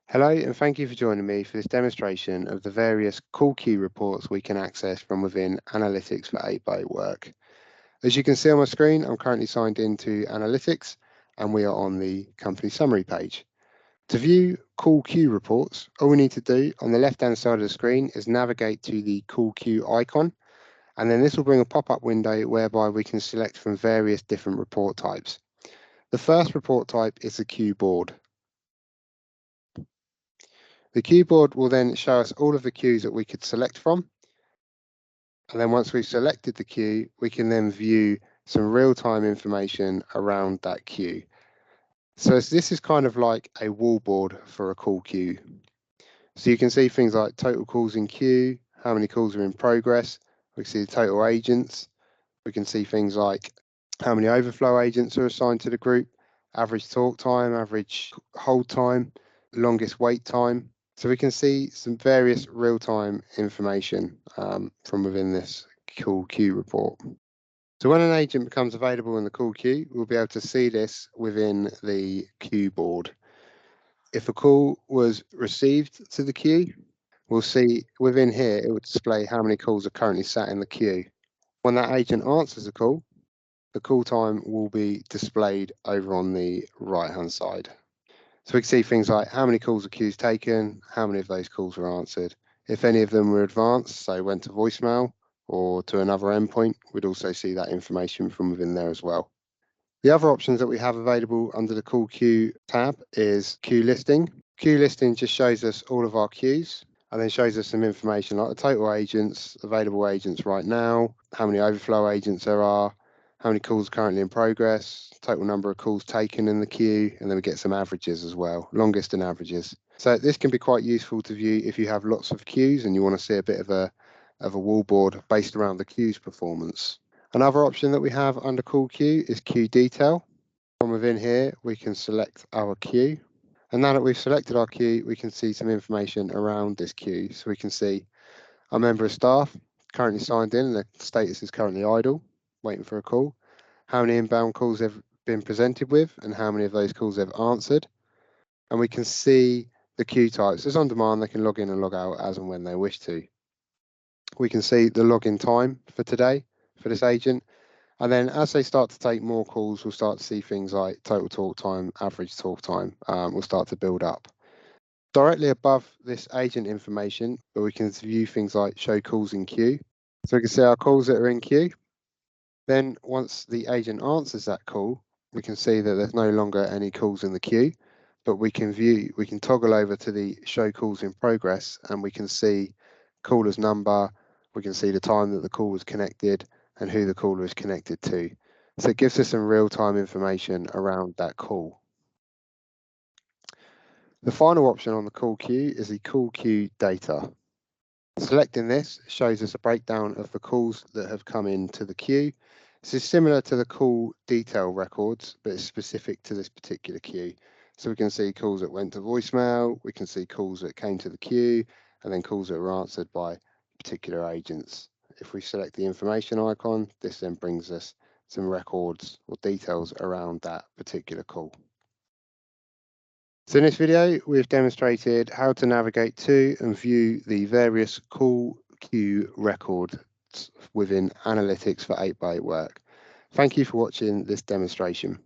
Hello and thank you for joining me for this demonstration of the various call queue reports we can access from within Analytics for 8x8 Work. As you can see on my screen, I'm currently signed into Analytics and we are on the company summary page. To view call queue reports, all we need to do on the left-hand side of the screen is navigate to the call queue icon, and then this will bring a pop-up window whereby we can select from various different report types. The first report type is the queue board. The queue board will then show us all of the queues that we could select from. And then once we've selected the queue, we can then view some real-time information around that queue. So this is kind of like a wall board for a call queue. So you can see things like total calls in queue, how many calls are in progress. We can see the total agents. We can see things like how many overflow agents are assigned to the group, average talk time, average hold time, longest wait time. So we can see some various real-time information from within this call queue report. So when an agent becomes available in the call queue, we'll be able to see this within the queue board. If a call was received to the queue, we'll see within here, it will display how many calls are currently sat in the queue. When that agent answers a call, the call time will be displayed over on the right-hand side. So we can see things like how many calls the queue's taken, how many of those calls were answered. If any of them were advanced, so went to voicemail or to another endpoint, we'd also see that information from within there as well. The other options that we have available under the call queue tab is queue listing. Queue listing just shows us all of our queues and then shows us some information like the total agents, available agents right now, how many overflow agents there are, how many calls currently in progress, total number of calls taken in the queue, and then we get some averages as well, longest and averages. So this can be quite useful to view if you have lots of queues and you want to see a bit of a wall board based around the queue's performance. Another option that we have under call queue is queue detail. From within here, we can select our queue. And now that we've selected our queue, we can see some information around this queue. So we can see a member of staff currently signed in and the status is currently idle, waiting for a call. How many inbound calls have been presented with and how many of those calls they've answered. And we can see the queue types. It's on demand, they can log in and log out as and when they wish to. We can see the login time for today for this agent. And then as they start to take more calls, we'll start to see things like total talk time, average talk time will start to build up. Directly above this agent information, but we can view things like show calls in queue. So we can see our calls that are in queue. Then once the agent answers that call, we can see that there's no longer any calls in the queue, but we can toggle over to the show calls in progress and we can see caller's number, we can see the time that the call was connected and who the caller is connected to. So it gives us some real-time information around that call. The final option on the call queue is the call queue data. Selecting this shows us a breakdown of the calls that have come into the queue. This is similar to the call detail records, but it's specific to this particular queue. So we can see calls that went to voicemail, we can see calls that came to the queue, and then calls that were answered by particular agents. If we select the information icon, this then brings us some records or details around that particular call. So in this video, we've demonstrated how to navigate to and view the various call queue records within Analytics for 8x8 Work. Thank you for watching this demonstration.